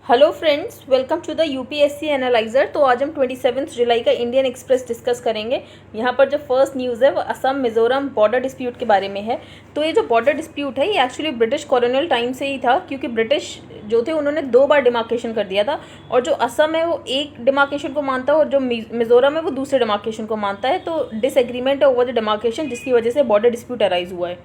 Hello friends, welcome to the UPSC analyser. तो आज हम 27 जुलाई का इंडियन एक्सप्रेस डिस्कस करेंगे। यहाँ पर जो फर्स्ट न्यूज़ है वो असम मिजोरम बॉर्डर डिस्प्यूट के बारे में है। तो ये जो बॉर्डर डिस्प्यूट है ये एक्चुअली ब्रिटिश कॉलोनियल टाइम से ही था, क्योंकि ब्रिटिश जो थे उन्होंने 2 बार डिमार्केशन कर दिया था। और जो असम है वो एक डिमार्केशन को मानता है और जो मिजोरम है वो दूसरे डिमार्केशन को मानता है। तो डिसएग्रीमेंट है ओवर द डिमार्केशन, जिसकी वजह से बॉर्डर डिस्प्यूट अराइज हुआ है।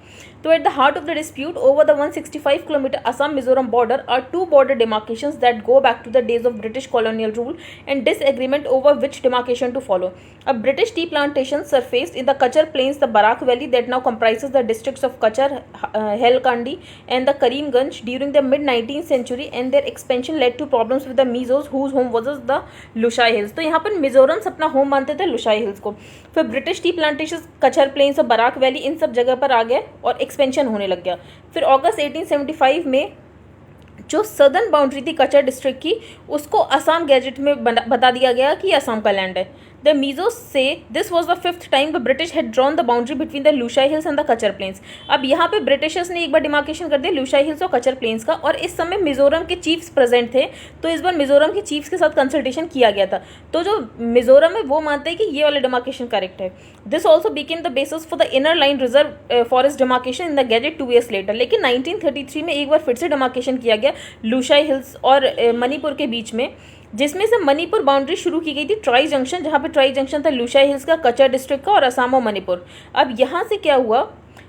तो at the heart of the dispute over the 165 kilometre Assam Mizoram border are 2 border demarcations that go back to the days of British colonial rule and disagreement over which demarcation to follow. A British tea plantations surfaced in the Kachar Plains, the Barak Valley that now comprises the districts of Kachar, Helkandi and the Karimganj during the mid-19th century, and their expansion led to problems with the Mizos whose home was the Lushai Hills. तो यहाँ पर मिजोरम्स अपना home मानते थे Lushai hills को। फिर British tea plantation कचर planes और बराक वैली इन सब जगह पर आ गए और एक्सपेंशन होने लग गया। फिर अगस्त 1875 में जो सदर्न बाउंड्री थी कचर डिस्ट्रिक्ट की, उसको असम गैजेट में बता दिया गया कि असम का लैंड है। द मीजोस से this was the 5th time the British had drawn the boundary between the Lushai hills and the कचर प्लेन्स। अब यहाँ पे ब्रिटिशर्स ने एक बार डिमार्केशन कर दिया लुशाई हिल्स और कचर प्लेन्स का, और इस समय मिजोरम के चीफ्स प्रेजेंट थे। तो इस बार मिजोरम के चीफ्स के साथ कंसल्टेशन किया गया था। तो जो मिजोरम है वो मानते हैं कि ये वाला डिमार्केशन करेक्ट है। This also became the basis for the inner line reserve forest demarcation in the gazette 2 years later. लेकिन 1933 में एक बार फिर से डिमार्केशन किया गया लुशाई हिल्स और मणिपुर के बीच में, जिसमें से मणिपुर बाउंड्री शुरू की गई थी ट्राई जंक्शन, जहाँ पे ट्राई जंक्शन था लुशाई हिल्स का, कचर डिस्ट्रिक्ट का और असम और मणिपुर। अब यहाँ से क्या हुआ,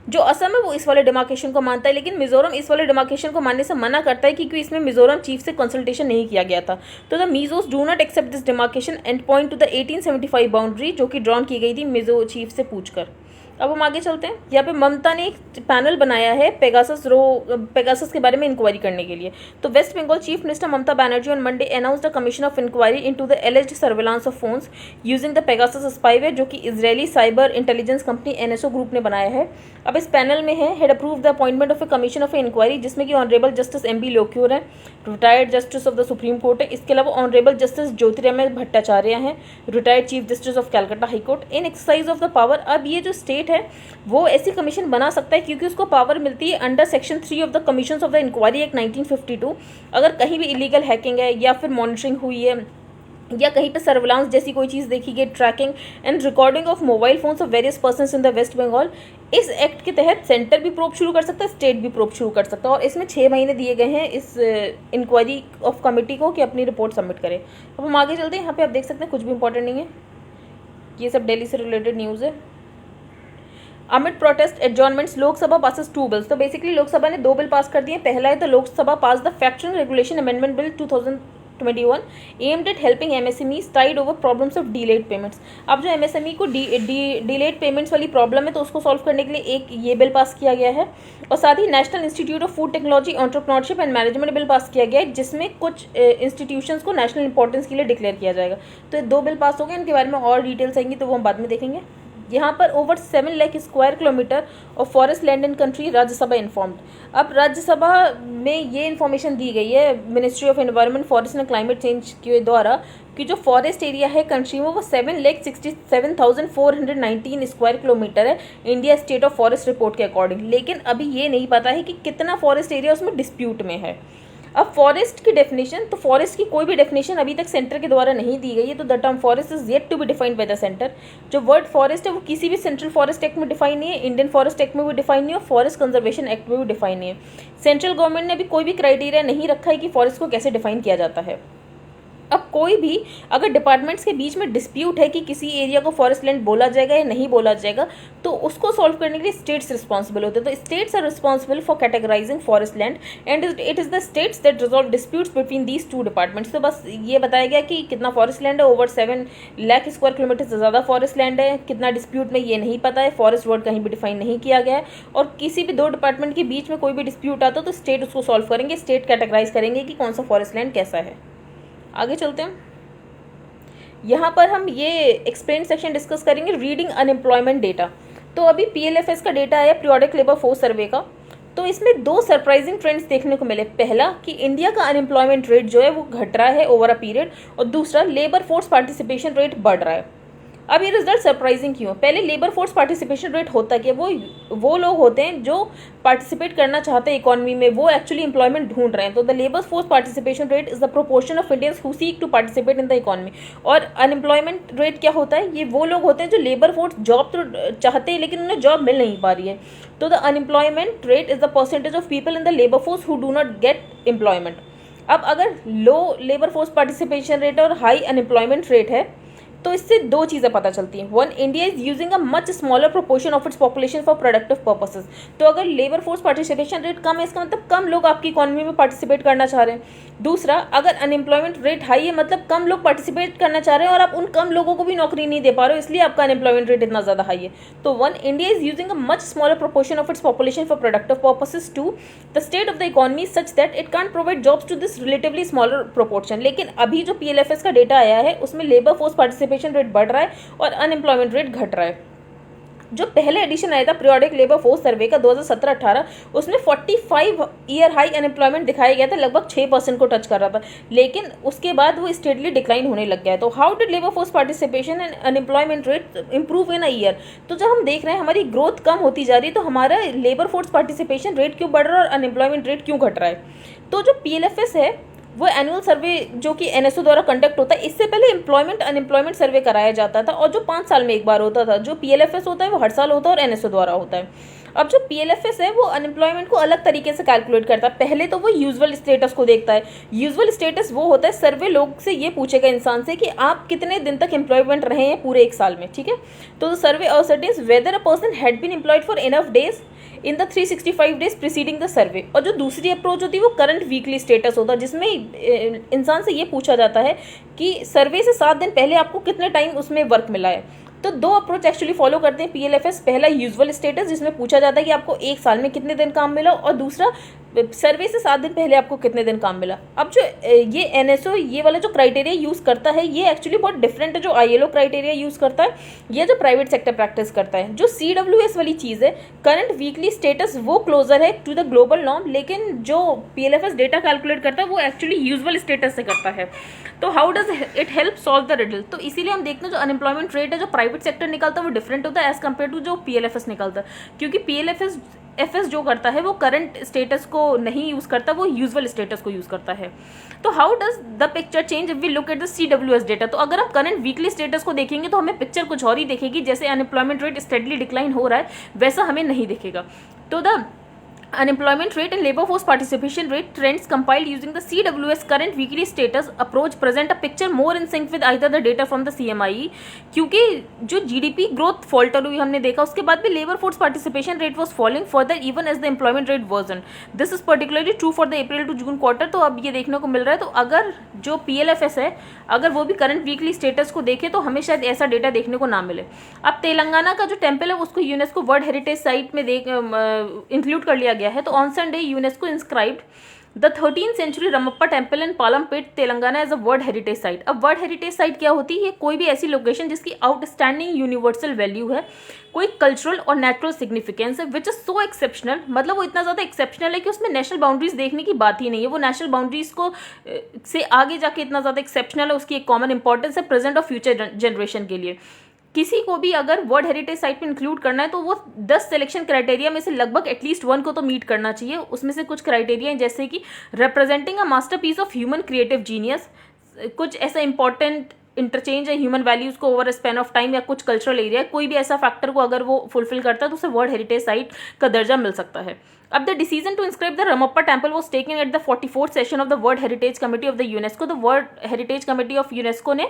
जो असम है वो इस वाले डिमार्केशन को मानता है, लेकिन मिजोरम इस वाले डिमार्केशन को मानने से मना करता है क्योंकि इसमें मिजोरम चीफ से कंसल्टेशन नहीं किया गया था। तो the Mizos do not accept this demarcation and point to the 1875 boundary, जो कि ड्रॉन की गई थी मिजो चीफ से पूछकर। अब हम आगे चलते हैं। यहाँ पे ममता ने एक पैनल बनाया है पेगासस के बारे में इंक्वायरी करने के लिए। तो West Bengal chief minister Mamata Banerjee on Monday announced the commission of inquiry into the alleged surveillance of phones using the Pegasus spyware, जो कि Israeli cyber intelligence company NSO group ने बनाया है। अब इस पैनल में had approve the appointment of a commission of inquiry, जिसमें कि honourable justice M B Lokur है, retired justice of the Supreme Court है। इसके अलावा ऑनरेबल जस्टिस ज्योतिरामय भट्टाचार्य हैं, retired chief justice of Calcutta high court. In exercise of the power, अब ये जो स्टेट है वो ऐसी कमीशन बना सकता है क्योंकि उसको पावर मिलती है under section 3 of the commission of the inquiry act 1952। अगर कहीं भी इलीगल हैकिंग है या फिर मॉनिटरिंग हुई है या कहीं पे सर्विलांस जैसी कोई चीज़ देखी गई, tracking and recording of mobile phones of various persons in the West Bengal, इस एक्ट के तहत सेंटर भी प्रोब शुरू कर सकता है, स्टेट भी प्रोब शुरू कर सकता है। और इसमें 6 महीने दिए गए हैं इस इंक्वायरी ऑफ कमेटी को कि अपनी रिपोर्ट सबमिट करें। अब हम आगे चलते हैं। यहाँ पे आप देख सकते हैं कुछ भी इंपॉर्टेंट नहीं है, ये सब दिल्ली से रिलेटेड न्यूज़ है। Amid protest adjournments Lok Sabha passes 2 bills. तो बेसिकली लोकसभा ने 2 बिल पास कर दिए। पहला है तो Lok Sabha pass the factoring regulation amendment bill 2021 aimed at helping MSMEs tide over problems of delayed payments. अब जो एमएसएमई को डिलेड पेमेंट्स वाली प्रॉब्लम है तो उसको सॉल्व करने के लिए एक ये बिल पास किया गया है, और साथ ही national institute of food technology entrepreneurship and management bill pass किया गया है, जिसमें कुछ इंस्टीट्यूशंस को नेशनल इंपॉर्टेंस के लिए डिक्लेयर किया जाएगा। तो ये 2 बिल पास हो गए, इनके बारे में और डिटेल्स आएंगी तो वो हम बाद में देखेंगे। यहाँ पर over 7 lakh square kilometre of forest land in country, Rajya Sabha informed. अब राज्यसभा में ये इन्फॉर्मेशन दी गई है ministry of environment forest and climate change के द्वारा कि जो फॉरेस्ट एरिया है कंट्री में वो 7,67,419 स्क्वायर किलोमीटर है India state of forest report के अकॉर्डिंग। लेकिन अभी ये नहीं पता है कि कितना फॉरेस्ट एरिया उसमें डिस्प्यूट में है। अब फॉरेस्ट की डेफिनेशन, तो फॉरेस्ट की कोई भी डेफिनेशन अभी तक सेंटर के द्वारा नहीं दी गई है। तो the term forest is yet to be defined by the centre. जो वर्ड फॉरेस्ट है वो किसी भी सेंट्रल फॉरेस्ट एक्ट में डिफाइन नहीं है, इंडियन फॉरेस्ट एक्ट में भी डिफाइन नहीं है और फॉरेस्ट कंजर्वेशन एक्ट में भी डिफाइन नहीं है। सेंट्रल गवर्नमेंट ने अभी कोई भी क्राइटेरिया नहीं रखा है कि फॉरेस्ट को कैसे डिफाइन किया जाता है। अब कोई भी अगर डिपार्टमेंट्स के बीच में डिस्प्यूट है कि किसी एरिया को फॉरेस्ट लैंड बोला जाएगा या नहीं बोला जाएगा, तो उसको सॉल्व करने के लिए स्टेट्स रिस्पॉन्सिबल होते हैं। तो states are responsible for categorising forest land and it is the states that resolve disputes between these 2 departments. तो बस ये बताया गया कि कितना फॉरेस्ट लैंड है, ओवर 7 लाख स्क्वायर किलोमीटर से ज़्यादा फॉरेस्ट लैंड है, कितना डिस्प्यूट में ये नहीं पता है, फॉरेस्ट वर्ड कहीं भी डिफाइन नहीं किया गया है, और किसी भी 2 डिपार्टमेंट के बीच में कोई भी डिस्प्यूट आता है तो स्टेट उसको सॉल्व करेंगे, स्टेट कैटेगराइज करेंगे कि कौन सा फॉरेस्ट लैंड कैसा है। आगे चलते हैं। यहाँ पर हम ये एक्सप्लेन सेक्शन डिस्कस करेंगे रीडिंग अनएम्प्लॉयमेंट डेटा। तो अभी पीएलएफएस का डेटा है, पीरियोडिक लेबर फोर्स सर्वे का। तो इसमें 2 सरप्राइजिंग ट्रेंड्स देखने को मिले। पहला कि इंडिया का अनएम्प्लॉयमेंट रेट जो है वो घट रहा है ओवर अ पीरियड, और दूसरा लेबर फोर्स पार्टिसिपेशन रेट बढ़ रहा है। अब ये रिजल्ट सरप्राइजिंग क्यों? पहले लेबर फोर्स पार्टिसिपेशन रेट होता क्या? वो लोग होते हैं जो पार्टिसिपेट करना चाहते हैं इकोनॉमी में, वो एक्चुअली एम्प्लॉयमेंट ढूंढ रहे हैं। तो the labour force participation rate is the proportion of Indians who seek to participate in the economy. और अनएम्प्लॉयमेंट रेट क्या होता है? ये वो लोग होते हैं जो लेबर फोर्स जॉब तो चाहते हैं लेकिन उन्हें जॉब मिल नहीं पा रही है। तो the unemployment rate is the percentage of people in the labour force who do not gate employment. अब अगर लो लेबर फोर्स पार्टिसिपेशन रेट और हाई अनएम्प्लॉयमेंट रेट है तो इससे दो चीज़ें पता चलती हैं। One, India is using a much smaller proportion of its population for productive purposes. तो अगर लेबर फोर्स पार्टिसिपेशन रेट कम है इसका मतलब कम लोग आपकी इकोनॉमी में पार्टिसिपेट करना चाह रहे हैं। दूसरा, अगर अनएम्प्लॉयमेंट रेट हाई है मतलब कम लोग पार्टिसिपेट करना चाह रहे हैं और आप उन कम लोगों को भी नौकरी नहीं दे पा रहे हो, इसलिए आपका अनएम्प्लॉयमेंट रेट इतना ज़्यादा हाई है। तो one, India is using a much smaller proportion of its population for productive purposes. Two, the state of the economy such that it can't provide jobs to this relatively smaller proportion. लेकिन अभी जो PLFS का data आया है उसमें labour force participation rate बढ़ रहा है और अनएम्प्लॉयमेंट रेट घट रहा है। जो पहले एडिशन आया था पीरियोडिक लेबर फोर्स सर्वे का 2017-18, उसमें 45 ईयर हाई अनएम्प्लॉयमेंट दिखाया गया था, लगभग 6% को टच कर रहा था, लेकिन उसके बाद वो स्टेडली डिक्लाइन होने लग गया है। तो how did labour force participation and unemployment rate improve in a year? तो जब हम देख रहे हैं हमारी ग्रोथ कम होती जा रही है तो हमारा लेबर फोर्स पार्टिसिपेशन रेट क्यों बढ़ रहा है और अनएम्प्लॉयमेंट रेट क्यों घट रहा है? तो जो PLFS है वो एनुअल सर्वे जो कि NSO द्वारा कंडक्ट होता है, इससे पहले एम्प्लॉयमेंट अनएम्प्लॉयमेंट सर्वे कराया जाता था और जो 5 साल में एक बार होता था। जो PLFS होता है वो हर साल होता है और NSO द्वारा होता है। अब जो PLFS है वो अनएम्प्लॉयमेंट को अलग तरीके से कैलकुलेट करता है। पहले तो वो यूजुअल स्टेटस को देखता है। यूजुअल स्टेटस वो होता है, सर्वे लोग से ये पूछेगा इंसान से कि आप कितने दिन तक एम्प्लॉयमेंट रहे हैं पूरे एक साल में, ठीक है। तो survey ascertains whether a person had been employed for enough days in the 365 days preceding the survey. और जो दूसरी अप्रोच होती है वो करंट वीकली स्टेटस होता है, जिसमें इंसान से ये पूछा जाता है कि सर्वे से 7 दिन पहले आपको कितने टाइम उसमें वर्क मिला है। तो दो अप्रोच एक्चुअली फॉलो करते हैं PLFS। पहला यूजुअल स्टेटस जिसमें पूछा जाता है कि आपको एक साल में कितने दिन काम मिला, और दूसरा सर्वे से 7 दिन पहले आपको कितने दिन काम मिला। अब जो ये NSO ये वाला जो क्राइटेरिया यूज़ करता है ये एक्चुअली बहुत डिफरेंट है जो ILO क्राइटेरिया यूज़ करता है, ये जो प्राइवेट सेक्टर प्रैक्टिस करता है। जो CWS वाली चीज़ है, करंट वीकली स्टेटस, वो क्लोजर है टू द ग्लोबल नॉर्म, लेकिन जो PLFS डेटा कैलकुलेट करता है वो एक्चुअली यूजुअल स्टेटस से करता है। तो how does it help solve the riddle? तो इसीलिए हम देखते हैं जो अनएम्प्लॉयमेंट रेट है जो प्राइवेट सेक्टर निकलता है वो डिफरेंट होता है एज कम्पेयर टू जो PLFS निकलता है, क्योंकि PLFS जो करता है वो करंट स्टेटस को नहीं यूज़ करता, वो यूजुअल स्टेटस को यूज़ करता है। तो how does the picture change if we look at the CWS data? तो अगर हम करंट वीकली स्टेटस को देखेंगे तो हमें पिक्चर कुछ और ही दिखेगी। जैसे अनएम्प्लॉयमेंट रेट स्टेडली डिक्लाइन हो रहा है वैसा हमें नहीं दिखेगा। तो the unemployment rate and labor force participation rate trends compiled using the CWS current weekly status approach present a picture more in sync with either the data from the CMIE। क्योंकि जो GDP ग्रोथ फॉल्टर हुई हमने देखा, उसके बाद भी labour force participation rate was following further even as the employment rate worsen. This is particularly true for the April to June quarter. तो अब ये देखने को मिल रहा है। तो अगर जो PLFS है अगर वो भी करंट वीकली स्टेटस को देखे तो हमें शायद ऐसा डेटा देखने को ना मिले। अब तेलंगाना का जो टेम्पल है उसको यूनेस्को वर्ल्ड हेरिटेज साइट में इंक्लूड कर लिया गया है। तो on Sunday UNESCO inscribed the 13th century Ramappa temple in Palampet Telangana as a world heritage site. अब वर्ल्ड हेरिटेज साइट क्या होती है? कोई भी ऐसी लोकेशन जिसकी आउटस्टैंडिंग यूनिवर्सल वैल्यू है, कोई कल्चरल और नेचुरल सिग्निफिकेंस है, विच इज सो एक्सेप्शनल, मतलब वो इतना ज़्यादा एक्सेप्शनल है कि उसमें नेशनल बाउंड्रीज देखने की बात ही नहीं है। वो नेशनल बाउंड्रीज को से आगे जाके इतना ज़्यादा एक्सेप्शनल है, उसकी एक कॉमन इंपॉर्टेंस है प्रेजेंट और फ्यूचर जनरेशन के लिए। किसी को भी अगर वर्ल्ड हेरिटेज साइट में इंक्लूड करना है तो वो 10 सिलेक्शन क्राइटेरिया में से लगभग एटलीस्ट 1 को तो मीट करना चाहिए। उसमें से कुछ क्राइटेरिया हैं जैसे कि representing a masterpiece of human creative genius, कुछ ऐसा इंपॉर्टेंट इंटरचेंज है ह्यूमन वैल्यूज़ को ओवर स्पैन ऑफ टाइम, या कुछ कल्चरल एरिया, कोई भी ऐसा फैक्टर को अगर वो फुलफिल करता है तो उसे वर्ल्ड हेरिटेज साइट का दर्जा मिल सकता है। अब the decision to inscribe the Ramappa temple was taken at the 44th session of the world heritage committee of the UNESCO. The world heritage committee of UNESCO ने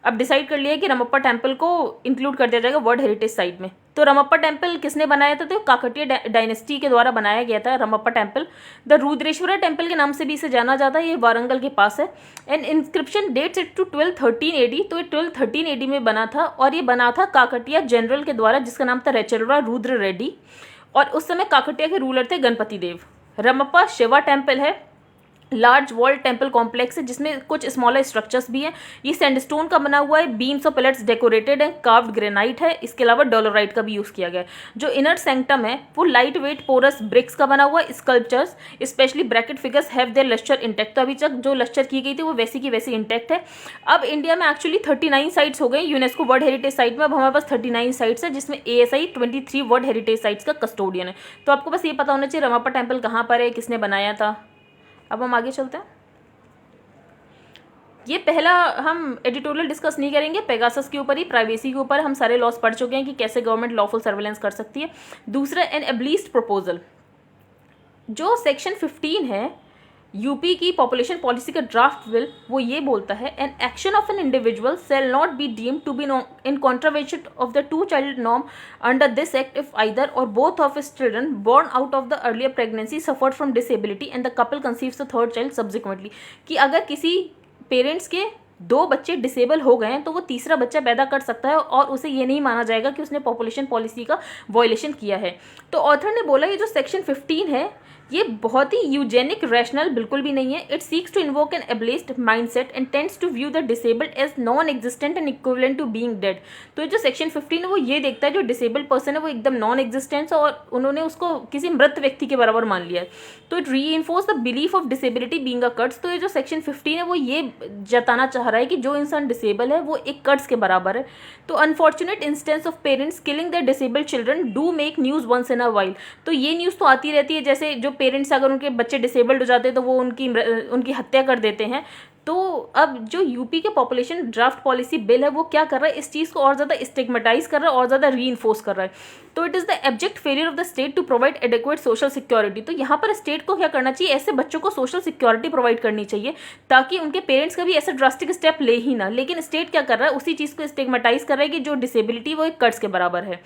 अब डिसाइड कर लिया कि रमप्पा टेम्पल को इंक्लूड कर दिया जाएगा वर्ल्ड हेरिटेज साइट में। तो रमप्पा टेम्पल किसने बनाया था? तो काकतीय डायनेस्टी के द्वारा बनाया गया था Ramappa temple. The Rudreshwara temple के नाम से भी इसे जाना जाता है, ये वारंगल के पास है। And inscription dates it to 1213 AD। तो ये 1213 AD में बना था और ये बना था काकतीय जनरल के द्वारा जिसका नाम था रेचलरा रुद्र रेड्डी, और उस समय काकतीय के रूलर थे गणपति देव। रमप्पा शिवा टेम्पल है लार्ज वॉल टेम्पल कॉम्प्लेक्स है जिसमें कुछ स्मॉलर स्ट्रक्चर्स भी हैं। ये सैंडस्टोन का बना हुआ है, बीम्स और पिलर्स डेकोरेटेड है, कार्व्ड ग्रेनाइट है, इसके अलावा डोलोराइट का भी यूज़ किया गया है। जो इनर सैंक्टम है वो लाइट वेट पोरस ब्रिक्स का बना हुआ है। Sculptures especially bracket figures have their lustre intact. तो अभी तक जो लस्टर की गई थी वो वैसी की वैसी इंटैक्ट है। अब इंडिया में एक्चुअली 39 साइट्स हो गए यूनेस्को वर्ल्ड हेरिटेज साइट में। अब हमारे पास 39 साइट्स है जिसमें ASI 23 वर्ल्ड हेरिटेज साइट्स का कस्टोडियन है। तो आपको बस ये पता होना चाहिए रमापा टेम्पल कहाँ पर है, किसने बनाया था। अब हम आगे चलते हैं। ये पहला हम एडिटोरियल डिस्कस नहीं करेंगे, पेगासस के ऊपर ही, प्राइवेसी के ऊपर हम सारे लॉस पढ़ चुके हैं कि कैसे गवर्नमेंट लॉफुल सर्वेलेंस कर सकती है। दूसरा एन एब्लीस्ट प्रपोजल, जो सेक्शन 15 है यूपी की पॉपुलेशन पॉलिसी का ड्राफ्ट बिल, वो ये बोलता है an action of an individual shall not be deemed to be in contravention of the 2 child norm under this act if either or both of his children born out of the earlier pregnancy suffered from disability and the couple conceives the 3rd child subsequently. कि अगर किसी parents के 2 बच्चे disable हो गए हैं तो वो तीसरा बच्चा पैदा कर सकता है और उसे ये नहीं माना जाएगा कि उसने पॉपुलेशन पॉलिसी का वॉयलेशन किया है। तो ऑथर ने बोला ये जो सेक्शन 15 है ये बहुत ही यूजेनिक रैशनल बिल्कुल भी नहीं है। It seeks to invoke an ableist mindset and tends to view the disabled as non existent and equivalent to being dead. तो जो सेक्शन 15 है वो ये देखता है जो डिसेबल्ड पर्सन है वो एकदम नॉन एग्जिस्टेंट है और उन्होंने उसको किसी मृत व्यक्ति के बराबर मान लिया है। तो it reinforce the belief of disability being a curse. तो ये जो सेक्शन 15 है वो ये जताना चाह रहा है कि जो इंसान डिसेबल है वो एक कर्स के बराबर है। तो unfortunate instance of parents killing their disabled children do make news once in a while. तो ये न्यूज़ तो आती रहती है, जैसे जो पेरेंट्स अगर उनके बच्चे डिसेबल्ड हो जाते हैं तो वो उनकी हत्या कर देते हैं। तो अब जो यूपी के पॉपुलेशन ड्राफ्ट पॉलिसी बिल है वो क्या कर रहा है, इस चीज़ को और ज़्यादा स्टिग्मेटाइज कर रहा है और ज़्यादा रीइंफोर्स कर रहा है। तो it is the abject failure of the state to provide adequate social security. तो यहाँ पर स्टेट को क्या करना चाहिए, ऐसे बच्चों को सोशल सिक्योरिटी प्रोवाइड करनी चाहिए ताकि उनके पेरेंट्स कभी ऐसा ड्रास्टिक स्टेप ले ही ना। लेकिन स्टेट क्या कर रहा है, उसी चीज़ को स्टिग्मेटाइज कर रहा है कि जो डिसेबिलिटी वो एक कर्ज के बराबर है।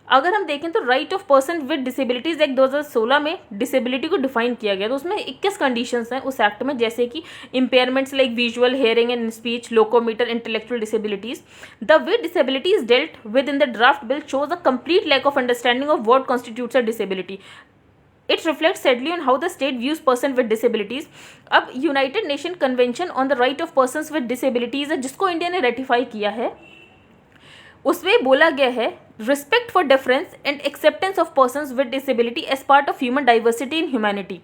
अगर हम देखें तो right of person with disabilities act 2016 में डिसेबिलिटी को डिफाइन किया गया। तो उसमें 21 कंडीशंस हैं उस एक्ट में, जैसे कि impairments like visual, hearing and speech, locomotor, intellectual disabilities. The way disability is dealt with in the draft bill shows a complete lack of understanding of what constitutes a disability. It reflects sadly on how the state views person with disabilities. अब United nation convention on the right of persons with disabilities है जिसको India ने ratify किया है, उसमें बोला गया है respect for difference and acceptance of persons with disability as part of human diversity in humanity.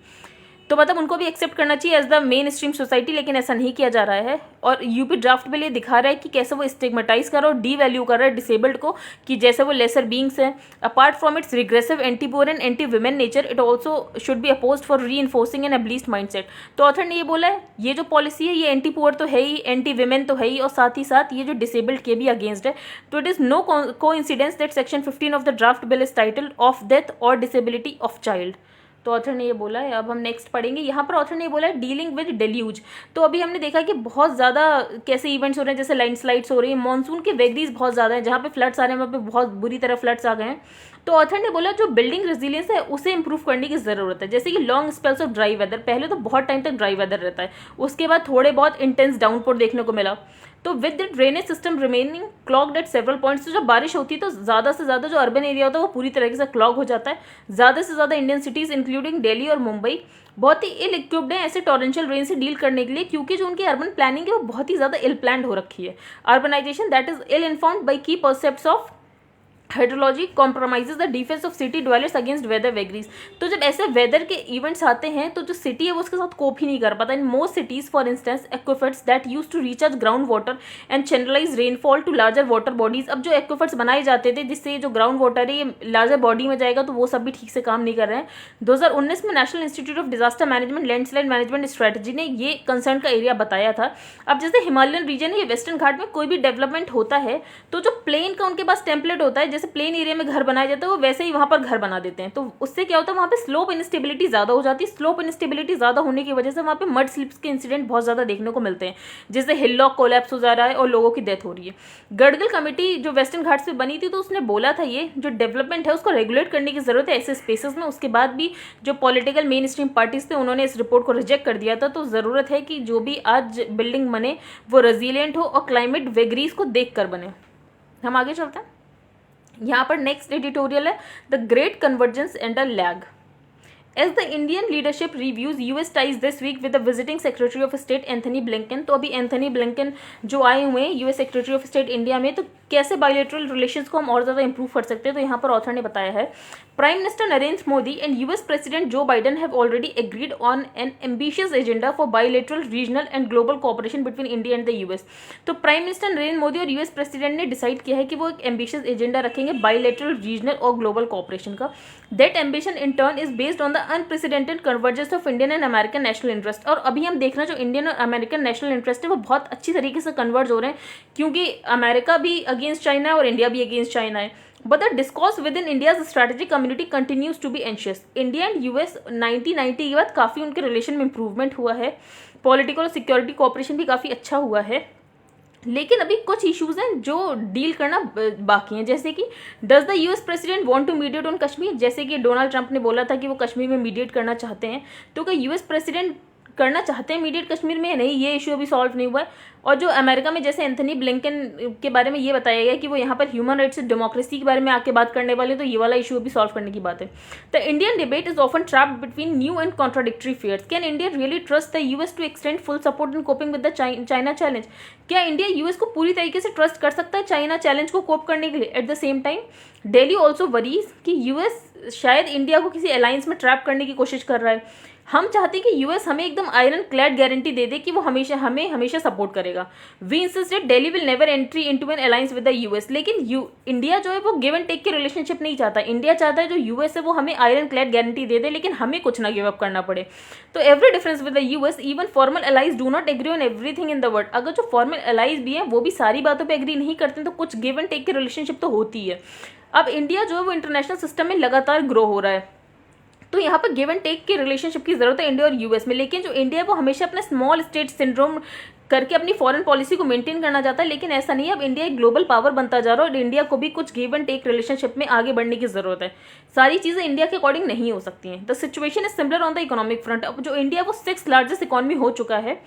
तो मतलब उनको भी एक्सेप्ट करना चाहिए as the mainstream society, लेकिन ऐसा नहीं किया जा रहा है। और यूपी ड्राफ्ट बिल ये दिखा रहा है कि कैसे वो स्टिग्मेटाइज कर रहा है और डी वैल्यू कर रहा है डिसेबल्ड को, कि जैसे वो लेसर बींग्स हैं। Apart from its regressive, anti poor and anti women nature, it also should be opposed for reinforcing an ableist mindset. तो ऑथर ने ये बोला है ये जो पॉलिसी है ये एंटी पुअर तो है ही, एंटी वुमेन तो है ही, और साथ ही साथ ये जो डिसेबल्ड के भी अगेंस्ट है। तो it is no coincidence that section 15 of the draft bill is titled of death और डिसेबिलिटी ऑफ चाइल्ड। तो ऑथर ने ये बोला है। अब हम नेक्स्ट पढ़ेंगे। यहाँ पर ऑथर ने ये बोला है डीलिंग विद डेल्यूज। तो अभी हमने देखा कि बहुत ज़्यादा कैसे इवेंट्स हो रहे हैं, जैसे लैंडस्लाइड्स हो रही है, मानसून के वेगरीज बहुत ज़्यादा हैं, जहाँ पे फ्लड्स आ रहे हैं वहाँ पे बहुत बुरी तरह फ्लड्स आ गए हैं। तो ऑथर ने बोला जो बिल्डिंग रेजिलियंस है उसे इंप्रूव करने की ज़रूरत है। जैसे कि long spells of dry weather, पहले तो बहुत टाइम तक ड्राई वेदर रहता है, उसके बाद थोड़े बहुत इंटेंस डाउनपोर देखने को मिला। तो with the drainage system remaining clogged eight several points, तो जब बारिश होती है तो ज़्यादा से ज़्यादा जो अर्बन एरिया होता है वो पूरी तरीके से क्लॉग हो जाता है। ज़्यादा से ज़्यादा इंडियन सिटीज़ इंक्लूडिंग दिल्ली और मुंबई बहुत ही इल इक्विप्ड हैं ऐसे टॉरेंशियल रेन से डील करने के लिए, क्योंकि जो उनकी अर्बन प्लानिंग है वो बहुत ही ज़्यादा इल प्लान्ड हो रखी है। Urbanisation that is ill informed by key percepts of hydrology compromises the defence of city dwellers against weather vagaries. तो जब ऐसे वेदर के इवेंट्स आते हैं तो जो सिटी है वो उसके साथ कोप ही नहीं कर पाता। In most cities for instance aquifers that use to recharge ground water and channelise rainfall to larger water bodies. अब जो एक्विफर्ट्स बनाए जाते थे जिससे जो ग्राउंड वाटर है ये लार्जर बॉडी में जाएगा, तो वो सब भी ठीक से काम नहीं कर रहे हैं। 2019 में national institute of disaster management landslide management strategy ने ये कंसर्न का एरिया बताया था। अब जैसे हिमालयन रीजन है, वेस्टर्न घाट में कोई भी डेवलपमेंट होता है तो जो प्लेन का उनके पास टेम्पलेट होता है, जैसे प्लेन एरिया में घर बनाया जाता है वो वैसे ही वहां पर घर बना देते हैं। तो उससे क्या होता है वहां पे स्लोप इंस्टेबिलिटी ज्यादा हो जाती है। स्लोप इंस्टेबिलिटी ज्यादा होने की वजह से वहां पे मड स्लिप्स के इंसिडेंट बहुत ज्यादा देखने को मिलते हैं, जिससे हिल-लॉक कोलैप्स हो जा रहा है और लोगों की डेथ हो रही है। गडगिल कमेटी जो वेस्टर्न घाट्स पे बनी थी तो उसने बोला था ये जो डेवलपमेंट है उसको रेगुलेट करने की जरूरत है ऐसे स्पेसेस में। उसके बाद भी जो पॉलिटिकल मेन स्ट्रीम पार्टीज थे उन्होंने इस रिपोर्ट को रिजेक्ट कर दिया था। तो जरूरत है कि जो भी आज बिल्डिंग बने वो रेजिलियंट हो और क्लाइमेट वेगरीज को देख कर बने। हम आगे चलते हैं। यहाँ पर नेक्स्ट एडिटोरियल है the great convergence and a lag. As the Indian leadership reviews US ties this week with the visiting Secretary of State Anthony Blinken, तो अभी एंथनी ब्लिंकन जो आए हुए हैं US secretary of state India में, तो कैसे बायलैटरल रिलेशंस को हम और ज़्यादा इंप्रूव कर सकते हैं, तो यहाँ पर ऑथर ने बताया है prime minister Narendra Modi and US president Joe Biden have already agreed on an ambitious agenda for bilateral regional and global cooperation between India and the US. तो प्राइम मिनिस्टर नरेंद्र मोदी और यूएस प्रेसिडेंट ने डिसाइड किया है कि वो एक एम्बिशियस एजेंडा रखेंगे bilateral regional और ग्लोबल कोऑपरेशन का। That ambition in turn is based on the unprecedented convergence of Indian and American national interest. और अभी हम देख रहे हैं जो इंडियन और अमेरिकन नेशनल इंटरेस्ट है वो बहुत अच्छी तरीके से कन्वर्ज हो रहे हैं, क्योंकि अमेरिका भी अगेंस्ट चाइना है और इंडिया भी अगेंस्ट चाइना है। But the discourse within India's strategic community continues to be anxious. India and US 1990 के बाद काफ़ी उनके रिलेशन में इंप्रूवमेंट हुआ है, पॉलिटिकल और सिक्योरिटी कोऑपरेशन भी काफ़ी अच्छा हुआ है, लेकिन अभी कुछ इश्यूज हैं जो डील करना बाकी हैं, जैसे कि does the US president want to mediate on Kashmir. जैसे कि डोनाल्ड ट्रंप ने बोला था कि वो कश्मीर में मीडिएट करना चाहते हैं, तो क्या यूएस प्रेसिडेंट करना चाहते हैं मीडिएट कश्मीर में? नहीं, ये इशू अभी सॉल्व नहीं हुआ है। और जो अमेरिका में जैसे एंथनी ब्लिंकन के बारे में ये बताया गया कि वो यहाँ पर ह्यूमन राइट्स डेमोक्रेसी के बारे में आके बात करने वाले, तो ये वाला इशू अभी सॉल्व करने की बात है। The Indian debate is often trapped between new and contradictory fears. Can India really trust the US to extend full support in coping with the China challenge? क्या इंडिया यूएस को पूरी तरीके से ट्रस्ट कर सकता है चाइना चैलेंज को कोप करने के लिए? At the same time Delhi also worries कि यूएस शायद इंडिया को किसी अलायंस में ट्रैप करने की कोशिश कर रहा है। हम चाहते हैं कि यूएस हमें एकदम आयरन क्लैड गारंटी दे दे कि वो हमेशा सपोर्ट करेगा। We insisted Delhi will never entry into an alliance with the US. लेकिन इंडिया जो है वो गिव एंड टेक के रिलेशनशिप नहीं चाहता। इंडिया चाहता है जो यूएस है वो हमें आयरन क्लैड गारंटी दे दे, लेकिन हमें कुछ ना गिव अप करना पड़े। तो every difference with the US, even formal allies do not agree on everything in the world. अगर जो फॉर्मल अलाइज भी है वो भी सारी बातों पर एग्री नहीं करते, तो कुछ गिव एंड टेक की रिलेशनशिप तो होती है। अब इंडिया जो है वो इंटरनेशनल सिस्टम में लगातार ग्रो हो रहा है, तो यहाँ पर गिव एंड टेक की रिलेशनशिप की जरूरत है इंडिया और यूएस में। लेकिन जो इंडिया है वो हमेशा अपना स्मॉल स्टेट सिंड्रोम करके अपनी फॉरेन पॉलिसी को मेंटेन करना चाहता है, लेकिन ऐसा नहीं है। अब इंडिया एक ग्लोबल पावर बनता जा रहा है और इंडिया को भी कुछ गिव एंड टेक रिलेशनशिप में आगे बढ़ने की जरूरत है। सारी चीजें इंडिया के अकॉर्डिंग नहीं हो सकती हैं। The situation is similar on the economic front. अब जो इंडिया वो 6th लार्जेस्ट इकोनॉमी हो चुका है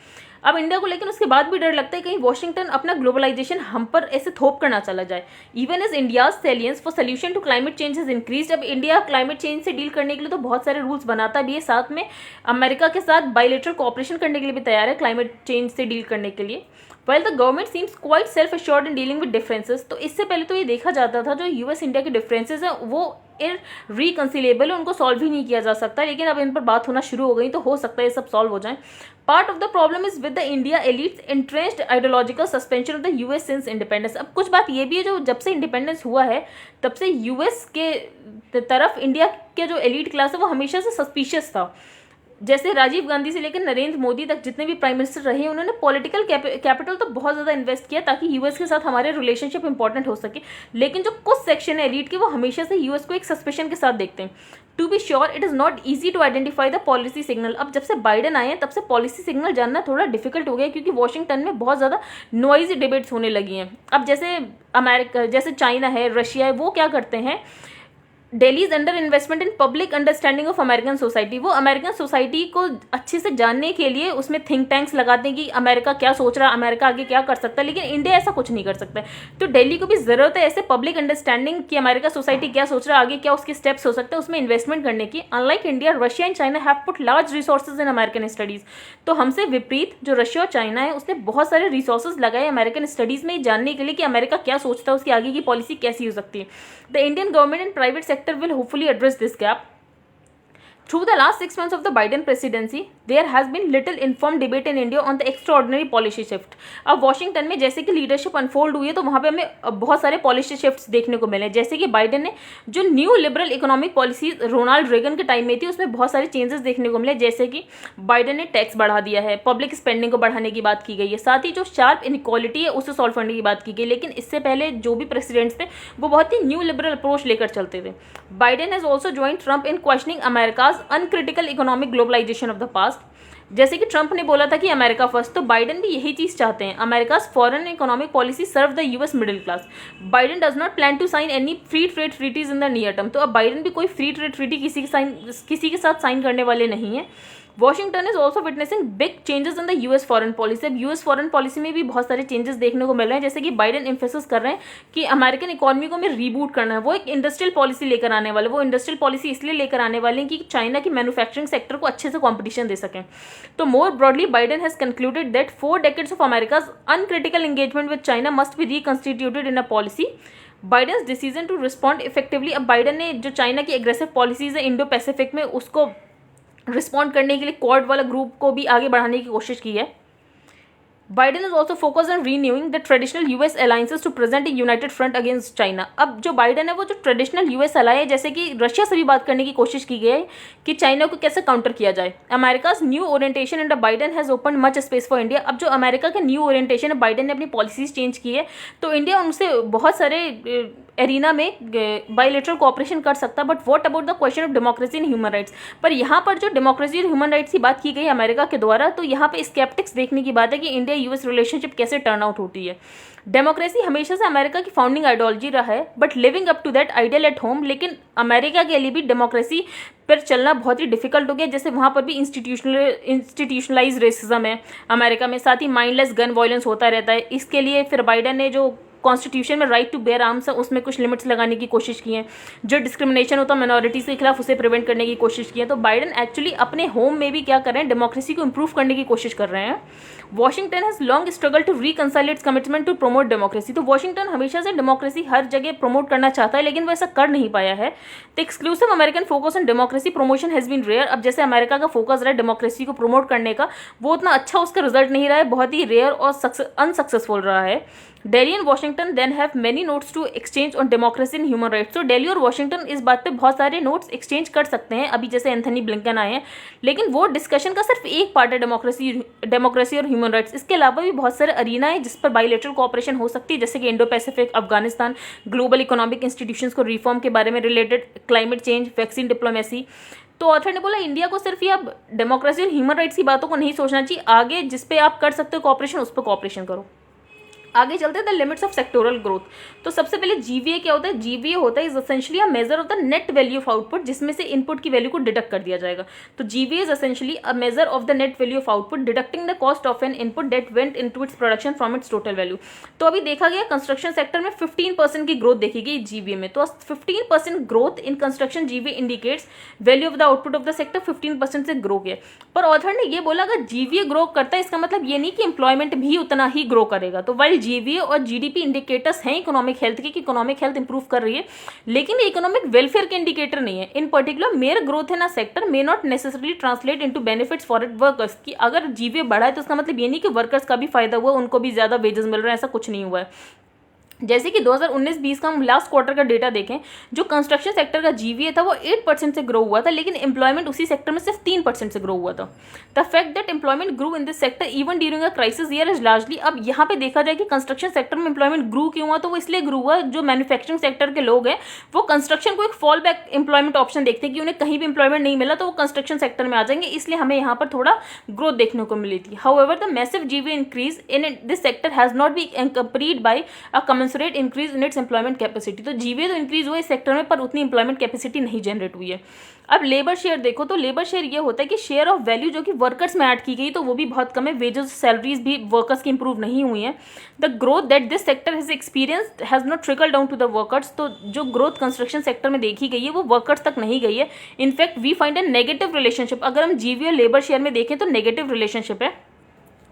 अब इंडिया को, लेकिन उसके बाद भी डर लगता है कहीं वॉशिंगटन अपना ग्लोबलाइजेशन हम पर ऐसे थोप कर ना चला जाए। Even as India's salience for solution to climate change is increase. अब इंडिया क्लाइमेट चेंज से डील करने के लिए तो बहुत सारे रूल्स बनाता भी है, साथ में अमेरिका के साथ बायलैटरल कोऑपरेशन करने के लिए भी तैयार है क्लाइमेट चेंज से डील करने के लिए। While the government seems quite self-assured in dealing with differences, तो इससे पहले तो ये देखा जाता था जो यूएस इंडिया के डिफरेंसेस हैं वो इनरिकंसिलेबल है, उनको सॉल्व ही नहीं किया जा सकता, लेकिन अब इन पर बात होना शुरू हो गई तो हो सकता है ये सब सॉल्व हो जाए। Part of the problem is with the India elites entrenched ideological suspension of the US since independence. अब कुछ बात ये भी है जो जब से इंडिपेंडेंस हुआ है तब से यूएस के तरफ इंडिया के जो एलिट क्लास है वो हमेशा से सस्पिशियस था। जैसे राजीव गांधी से लेकर नरेंद्र मोदी तक जितने भी प्राइम मिनिस्टर रहे उन्होंने पॉलिटिकल कैपिटल तो बहुत ज़्यादा इन्वेस्ट किया ताकि यूएस के साथ हमारे रिलेशनशिप इंपॉर्टेंट हो सके, लेकिन जो कुछ सेक्शन है एलीट के वो हमेशा से यूएस को एक सस्पेशन के साथ देखते हैं। To be sure it is not easy to identify the policy signal. अब जब से बाइडेन आए हैं तब से पॉलिसी सिग्नल जानना थोड़ा डिफिकल्ट हो गया, क्योंकि वॉशिंगटन में बहुत ज़्यादा नॉइजी डिबेट्स होने लगी हैं। अब जैसे अमेरिका, जैसे चाइना है, रशिया है, वो क्या करते हैं, Delhi is under investment in public understanding of American society. वो अमेरिकन सोसाइटी को अच्छे से जानने के लिए उसमें थिंक टैंक्स लगाते हैं कि अमेरिका क्या सोच रहा है, अमेरिका आगे क्या कर सकता है, लेकिन इंडिया ऐसा कुछ नहीं कर सकता है। तो दिल्ली को भी ज़रूरत है ऐसे पब्लिक अंडरस्टैंडिंग कि अमेरिका सोसाइटी क्या सोच रहा है, आगे क्या उसके स्टेप्स हो सकते हैं, उसमें इन्वेस्टमेंट करने की। Unlike India, Russia and China have put large resources in American studies. तो हमसे विपरीत जो रशिया और चाइना है उसने बहुत सारे रिसोर्सेज लगाए अमेरिकन स्टडीज़ में जानने के लिए कि अमेरिका क्या सोचता है, उसकी आगे की पॉलिसी कैसी हो सकती है। The Indian government and private sector will hopefully address this gap. Through the last 6 months of the Biden presidency, there has been little informed debate in India on the extraordinary policy shift. अब Washington में जैसे कि leadership unfold हुई है तो वहाँ पे हमें बहुत सारे पॉलिसी शिफ्ट्स देखने को मिले, जैसे कि बाइडेन ने जो new liberal economic policy Ronald Reagan के टाइम में थी उसमें बहुत सारे चेंजेस देखने को मिले। जैसे कि बाइडेन ने टैक्स बढ़ा दिया है, पब्लिक स्पेंडिंग को बढ़ाने की बात की गई है, साथ ही जो शार्प इनइक्वालिटी है उसे सॉल्व करने की बात की गई। लेकिन इससे पहले जो भी प्रेसिडेंट्स थे वो बहुत ही न्यू लिबरल अप्रोच लेकर चलते थे। Biden has also join Trump in questioning America's uncritical economic globalisation of the past. जैसे कि ट्रंप ने बोला था कि अमेरिका फर्स्ट, तो बाइडेन भी यही चीज चाहते हैं। America's foreign economic policy serve the US middle class. Biden does not plan to sign any free trade treaties in the near term. तो अब बाइडेन भी कोई फ्री ट्रेड ट्रीटी किसी के साथ साइन करने वाले नहीं है। Washington is also witnessing big changes in the US foreign policy. अब यूएस फॉरेन पॉलिसी में भी बहुत सारे चेंजेस देखने को मिल रहे हैं, जैसे कि बाइडेन एम्फेसिस कर रहे हैं कि अमेरिकन इकोनॉमी को हमें रीबूट करना है। वो एक इंडस्ट्रियल पॉलिसी लेकर आने वाले, वो इंडस्ट्रियल पॉलिसी इसलिए लेकर आने वाले हैं कि चाइना की मैन्युफैक्चरिंग सेक्टर को अच्छे से कॉम्पिटिशन दे सकें। तो more broadly Biden has concluded that 4 decades of America's uncritical engagement with China must be reconstituted in a policy. Biden's decision to respond effectively. अब बाइडेन ने जो चाइना की एग्रेसिव पॉलिसीज है इंडो पैसिफिक में, उसको रिस्पॉन्ड करने के लिए क्वाड वाला ग्रुप को भी आगे बढ़ाने की कोशिश की है। Biden is also focused on renewing the traditional US alliances to present a united front against China। अब जो बाइडन है वो जो ट्रेडिशनल US अलाई है, जैसे कि रशिया से भी बात करने की कोशिश की गई है कि चाइना को कैसे काउंटर किया जाए। America's new orientation under Biden has open much space for India. अब जो अमेरिका का न्यू ओरिएंटेशन है, बाइडन ने अपनी पॉलिसीज चेंज की है, तो इंडिया उनसे बहुत सारे एरिना में बायलैटरल कोऑपरेशन कर सकता है। But what about the question of democracy and human rights. पर यहाँ पर जो डेमोक्रेसी और ह्यूमन राइट्स की बात की गई अमेरिका के द्वारा, तो यहाँ पे स्केप्टिक्स देखने की बात है कि इंडिया यूएस रिलेशनशिप कैसे टर्न आउट होती है। डेमोक्रेसी हमेशा से अमेरिका की फाउंडिंग आइडियोलॉजी रहा है, but living up to that ideal at home. लेकिन अमेरिका के लिए भी डेमोक्रेसी पर चलना बहुत ही डिफिकल्ट हो गया, जैसे वहाँ पर भी इंस्टीट्यूशनलाइज रेसिज्म है अमेरिका में, साथ ही माइंडलेस गन वायलेंस होता रहता है। इसके लिए फिर बाइडन ने जो कॉन्स्टिट्यूशन में राइट टू बेयर आर्म्स है उसमें कुछ लिमिट्स लगाने की कोशिश की है। जो डिस्क्रिमिनेशन होता है माइनॉरिटीज़ के खिलाफ उसे प्रिवेंट करने की कोशिश की है। तो बाइडन एक्चुअली अपने होम में भी क्या कर रहे हैं, डेमोक्रेसी को इंप्रूव करने की कोशिश कर रहे हैं। Washington has long struggle to reconcile its commitment to promote democracy. तो वॉशिंगटन हमेशा से डेमोक्रेसी हर जगह प्रमोट करना चाहता है, लेकिन वो ऐसा कर नहीं पाया है। The exclusive American focus on democracy promotion has been rare. अब जैसे अमेरिका का फोकस रहा है डेमोक्रेसी को प्रमोट करने का, वो उतना अच्छा उसका रिजल्ट नहीं रहा है, बहुत ही रेयर और अनसक्सेसफुल रहा है। Delhi and Washington then have many notes to exchange on democracy and human rights. तो दिल्ली और वॉशिंगटन इस बात पे बहुत सारे नोट्स एक्सचेंज कर सकते हैं, अभी जैसे एंथनी ब्लिंकन आए हैं, लेकिन वो डिस्कशन का सिर्फ एक पार्ट है डेमोक्रेसी और ह्यूमन राइट्स। इसके अलावा भी बहुत सारे अरीना है जिस पर बायलैटरल कोऑपरेशन हो सकती है, जैसे कि Indo Pacific, Afghanistan, global economic institutions को रिफॉर्म के बारे में related, climate change, vaccine diplomacy. तो ऑथर ने बोला इंडिया को सिर्फ ये अब डेमोक्रेसी और ह्यूमन राइट्स की बातों को नहीं सोचना चाहिए, आगे जिस पे आप कर सकते हो कोऑपरेशन उस पर कोऑपरेशन करो। आगे चलते हैं the limits of sectoral growth. तो सबसे पहले जीवीए क्या होता है, जीवीए होता है is essentially a measure of the net value of output, जिसमें से इनपुट की वैल्यू को डिडक्ट कर दिया जाएगा। तो GVA is essentially a measure of the net value of output deducting the cost of N input that went into its production from its total value. तो अभी देखा गया कंस्ट्रक्शन सेक्टर में 15% की ग्रोथ देखी गई जीवीए में। तो 15% growth in construction GVA indicates value of the output of the sector 15% से ग्रो किया। पर ऑथर ने ये बोला अगर जीवीए ग्रो करता है इसका मतलब ये नहीं कि एम्प्लॉयमेंट भी उतना ही ग्रो करेगा। तो वाइल जीवीए और जीडीपी इंडिकेटर्स हैं इकोनॉमिक हेल्थ के कि इकोनॉमिक हेल्थ इंप्रूव कर रही है, लेकिन ये इकोनॉमिक वेलफेयर के इंडिकेटर नहीं है। इन particular mayor growth in a sector may not necessarily translate into benefits for it workers, कि अगर जीवीए बढ़ा है तो उसका मतलब ये नहीं कि वर्कर्स का भी फायदा हुआ, उनको भी ज्यादा वेजेस मिल रहे हैं, ऐसा कुछ नहीं हुआ है। जैसे कि 2019-20 का हम लास्ट क्वार्टर का डेटा देखें, जो कंस्ट्रक्शन सेक्टर का जीवीए था वो 8% से ग्रो हुआ था, लेकिन एम्प्लॉयमेंट उसी सेक्टर में सिर्फ 3% से ग्रो हुआ था। The fact that employment grew in this sector even during a crisis year is largely. अब यहाँ पे देखा जाए कि कंस्ट्रक्शन सेक्टर में एम्प्लॉयमेंट ग्रू क्यों हुआ, तो वो इसलिए ग्रू हुआ जो मैन्युफैक्चरिंग सेक्टर के लोग हैं वो कंस्ट्रक्शन को एक फॉल बैक एम्प्लॉयमेंट ऑप्शन देखते हैं कि उन्हें कहीं भी एम्प्लॉयमेंट नहीं मिला तो वो कंस्ट्रक्शन सेक्टर में आ जाएंगे, इसलिए हमें यहाँ पर थोड़ा ग्रोथ देखने को मिली थी। However the massive GVA increase in this sector has not been accompanied by a commensurate increase in employment capacity. तो जीवीए तो इंक्रीज हुआ इस सेक्टर में पर उतनी एम्प्लॉयमेंट कैपेसिटी नहीं जनरेट हुई है। अब लेबर शेयर देखो, तो लेबर शेयर ये होता है कि शेयर ऑफ वैल्यू जो कि वर्कर्स में ऐड की गई तो वो भी बहुत कम है, वेजेस सैलरीज भी वर्कर्स की इंप्रूव नहीं हुई है। The growth that this sector has experienced has not trickle down to the workers. तो जो ग्रोथ कंस्ट्रक्शन सेक्टर में देखी गई है वो वर्कर्स तक नहीं गई है। In fact we find a negative relationship. अगर हम जीवीए और लेबर शेयर में देखें तो नेगेटिव रिलेशनशिप है।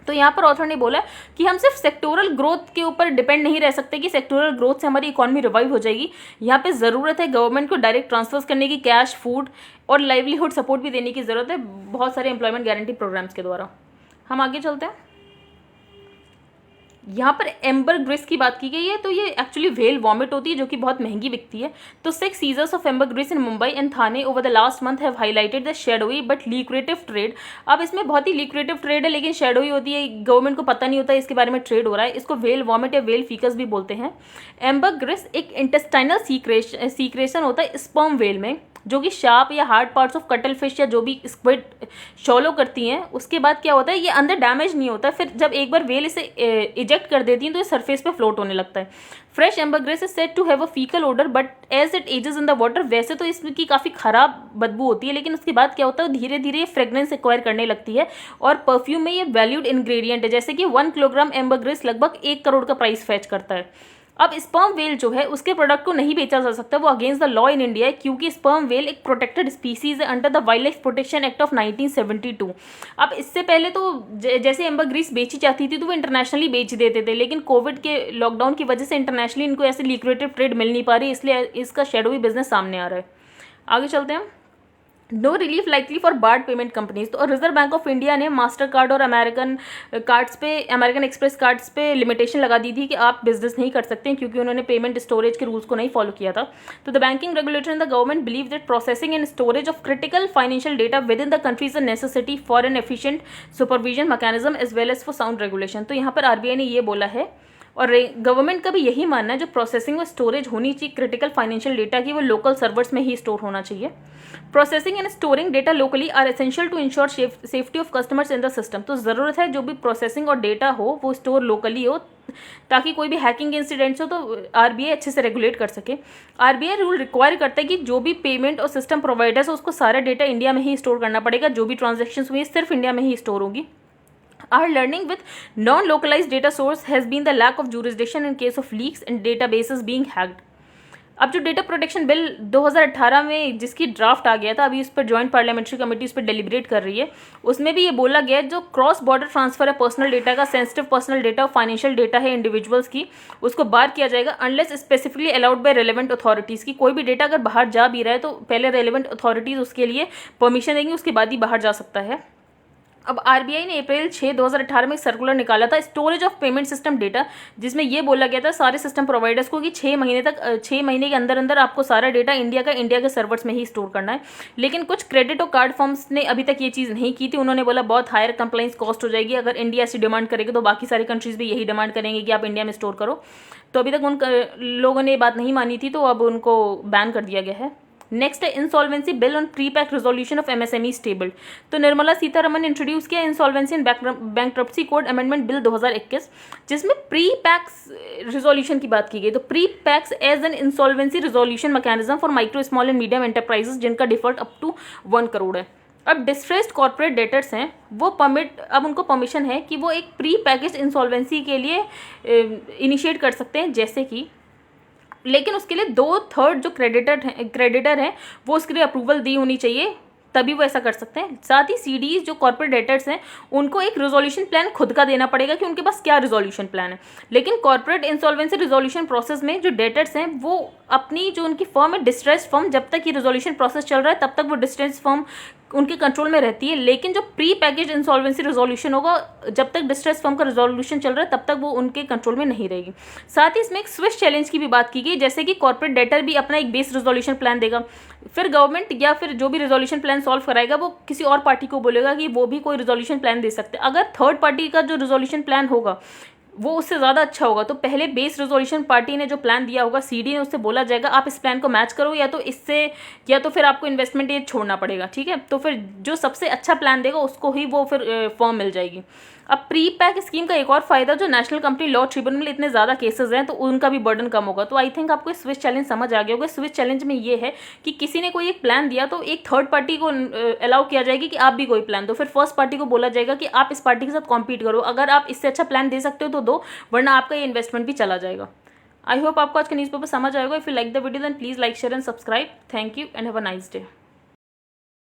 तो यहाँ पर ऑथर ने बोला कि हम सिर्फ सेक्टोरल ग्रोथ के ऊपर डिपेंड नहीं रह सकते कि सेक्टोरल ग्रोथ से हमारी इकोनॉमी रिवाइव हो जाएगी। यहाँ पे ज़रूरत है गवर्नमेंट को डायरेक्ट ट्रांसफर्स करने की, कैश, फूड और लाइवलीहुड सपोर्ट भी देने की ज़रूरत है बहुत सारे एम्प्लॉयमेंट गारंटी प्रोग्राम्स के द्वारा। हम आगे चलते हैं। यहाँ पर एम्बर ग्रिस की बात की गई है, तो ये एक्चुअली व्हेल वॉमिट होती है जो कि बहुत महंगी बिकती है। तो 6 seizures of ambergris in Mumbai and Thane over the last month have highlighted the shadowy but lucrative trade. अब इसमें बहुत ही ल्यूक्रेटिव ट्रेड है लेकिन शैडोई होती है, गवर्नमेंट को पता नहीं होता है इसके बारे में ट्रेड हो रहा है। इसको व्हेल वॉमिट या व्हेल फीकस भी बोलते हैं। एम्बर ग्रिस एक इंटेस्टाइनल सीक्रेशन होता है स्पर्म व्हेल में। जो कि शार्प या hard parts of cuttle fish या जो भी स्क्विड शॉलो करती हैं, उसके बाद क्या होता है, ये अंदर डैमेज नहीं होता, फिर जब एक बार वेल इसे इजेक्ट कर देती है तो ये सरफेस पे फ्लोट होने लगता है। Fresh ambergris is said to have a faecal odour but as it ages in the water, वैसे तो इसकी काफ़ी खराब बदबू होती है, लेकिन उसके बाद क्या होता है, धीरे धीरे फ्रेगनेंस एक्वायर करने लगती है और परफ्यूम में ये वैल्यूड इंग्रेडिएंट है। जैसे कि 1 किलोग्राम एम्बरग्रेस लगभग 1 करोड़ का प्राइस फैच करता है। अब स्पर्म वेल जो है उसके प्रोडक्ट को नहीं बेचा जा सकता, वो against the law in India है, क्योंकि स्पर्म वेल एक प्रोटेक्टेड स्पीसीज है under the wild life protection act of 1972। अब इससे पहले तो जैसे एम्बरग्रीस बेची जाती थी तो वो इंटरनेशनली बेच देते थे, लेकिन कोविड के लॉकडाउन की वजह से इंटरनेशनली इनको ऐसे लिक्विडेटिव ट्रेड मिल नहीं पा रही, इसलिए इसका शैडोवी बिजनेस सामने आ रहा है। आगे चलते हैं। No relief likely for barred payment companies. तो रिजर्व बैंक ऑफ इंडिया ने मास्टर कार्ड और अमेरिकन एक्सप्रेस कार्ड्स पे लिमिटेशन लगा दी थी कि आप बिजनेस नहीं कर सकते, क्योंकि उन्होंने पेमेंट स्टोरेज के रूल्स को नहीं फॉलो किया था। तो the banking regulator and the government believe that processing and storage of critical financial data with in the country is a necessity for an efficient supervision mechanism as well as for sound regulation. तो यहाँ पर RBI ने ये बोला है और government का भी यही मानना है, जो प्रोसेसिंग और स्टोरेज होनी चाहिए क्रिटिकल फाइनेंशियल डेटा की, वो लोकल सर्वर्स में ही स्टोर होना चाहिए। Processing and storing data locally are essential to ensure safety of customers in the system. तो ज़रूरत है जो भी प्रोसेसिंग और डेटा हो वो स्टोर लोकली हो, ताकि कोई भी हैकिंग इंसिडेंट्स हो तो आरबीआई अच्छे से रेगुलेट कर सके। आरबीआई रूल रिक्वायर करता है कि जो भी पेमेंट और सिस्टम प्रोवाइडर्स हो उसको सारा डेटा इंडिया में ही स्टोर करना पड़ेगा, जो भी ट्रांजेक्शन हुई सिर्फ इंडिया में ही स्टोर होगी। Our learning with non-localized data source has been the lack of jurisdiction in case of leaks and databases being hacked. अब जो डेटा प्रोटेक्शन बिल 2018 में जिसकी ड्राफ्ट आ गया था, अभी उस पर जॉइंट पार्लियामेंट्री कमेटी उस पर डेलिब्रेट कर रही है, उसमें भी ये बोला गया है जो क्रॉस बॉर्डर ट्रांसफर है पर्सनल डेटा का, सेंसिटिव पर्सनल डेटा और फाइनेंशियल डेटा है इंडिविजुअल्स की, उसको बार किया जाएगा unless specifically allowed by relevant authorities की। कोई भी डेटा अगर बाहर जा भी रहा है तो पहले रेलेवेंट अथॉरिटीज़ उसके लिए परमिशन देंगी, उसके बाद ही बाहर जा सकता है। अब आरबीआई ने अप्रैल 6, 2018 में एक सर्कुलर निकाला था storage of payment system data, जिसमें ये बोला गया था सारे सिस्टम प्रोवाइडर्स को कि 6 महीने के अंदर अंदर आपको सारा डेटा इंडिया के सर्वर्स में ही स्टोर करना है। लेकिन कुछ क्रेडिट और कार्ड फर्म्स ने अभी तक ये चीज़ नहीं की थी। उन्होंने बोला बहुत हायर कंप्लाइंस कॉस्ट हो जाएगी, अगर इंडिया ऐसी डिमांड करेगी तो बाकी सारी कंट्रीज़ भी यही डिमांड करेंगे कि आप इंडिया में स्टोर करो। तो अभी तक उन लोगों ने ये बात नहीं मानी थी, तो अब उनको बैन कर दिया गया है। नेक्स्ट है insolvency bill on pre pack resolution of MSME stable. तो निर्मला सीतारमन ने इंट्रोड्यूस किया insolvency and bankruptcy code amendment bill 2021, जिसमें प्री पैक्स रिजोल्यूशन की बात की गई। तो pre packs as an insolvency resolution mechanism for micro small and medium enterprises जिनका डिफॉल्ट अप टू 1 करोड़ है। अब डिस्ट्रेस्ड कॉर्पोरेट डेटर्स हैं, वो अब उनको परमिशन है कि वो एक प्री पैकेज इंसॉल्वेंसी के लिए इनिशिएट कर सकते हैं, जैसे कि, लेकिन उसके लिए 2/3 जो क्रेडिटर हैं वो उसके लिए अप्रूवल दी होनी चाहिए, तभी वो ऐसा कर सकते हैं। साथ ही सीडीज जो कॉर्पोरेट डेटर्स हैं उनको एक रिजोल्यूशन प्लान खुद का देना पड़ेगा कि उनके पास क्या रिजोल्यूशन प्लान है। लेकिन कॉर्पोरेट इंसॉल्वेंसी रिजोल्यूशन प्रोसेस में जो डेटर्स हैं वो अपनी जो उनकी फर्म है डिस्ट्रेस्ड फर्म, जब तक ये रिजोल्यूशन प्रोसेस चल रहा है तब तक वो डिस्ट्रेस्ड फर्म उनके कंट्रोल में रहती है। लेकिन जो प्री पैकेज इंसॉल्वेंसी रिजोल्यूशन होगा, जब तक डिस्ट्रेस फर्म का रिजोल्यूशन चल रहा है तब तक वो उनके कंट्रोल में नहीं रहेगी। साथ ही इसमें एक स्विच चैलेंज की भी बात की गई, जैसे कि कॉर्पोरेट डेटर भी अपना एक बेस रिजोल्यूशन प्लान देगा, फिर गवर्नमेंट या फिर जो भी रिजोल्यूशन प्लान सॉल्व कराएगा वो किसी और पार्टी को बोलेगा कि वो भी कोई रिजोल्यूशन प्लान दे सकते हैं। अगर थर्ड पार्टी का जो रिजोल्यूशन प्लान होगा वो उससे ज़्यादा अच्छा होगा, तो पहले बेस रिजोल्यूशन पार्टी ने जो प्लान दिया होगा सीडी ने, उससे बोला जाएगा आप इस प्लान को मैच करो, या तो फिर आपको इन्वेस्टमेंट ये छोड़ना पड़ेगा। ठीक है, तो फिर जो सबसे अच्छा प्लान देगा उसको ही वो फिर फॉर्म मिल जाएगी। अब प्री पैक स्कीम का एक और फायदा, जो नेशनल कंपनी लॉ ट्रिब्यूनल में इतने ज़्यादा केसेस हैं तो उनका भी बर्डन कम होगा। तो आई थिंक आपको स्विच चैलेंज समझ आ गया होगा। स्विच चैलेंज में ये है कि किसी ने कोई एक प्लान दिया तो एक थर्ड पार्टी को अलाउ किया जाएगी कि आप भी कोई प्लान दो, फिर फर्स्ट पार्टी को बोला जाएगा कि आप इस पार्टी के साथ कॉम्पीट करो, अगर आप इससे अच्छा प्लान दे सकते हो तो दो, वरना आपका ये इन्वेस्टमेंट भी चला जाएगा। आई होप आपको आज का न्यूज़पेपर समझ आएगा। If you like the video then please like, share and subscribe. Thank you and have a nice day.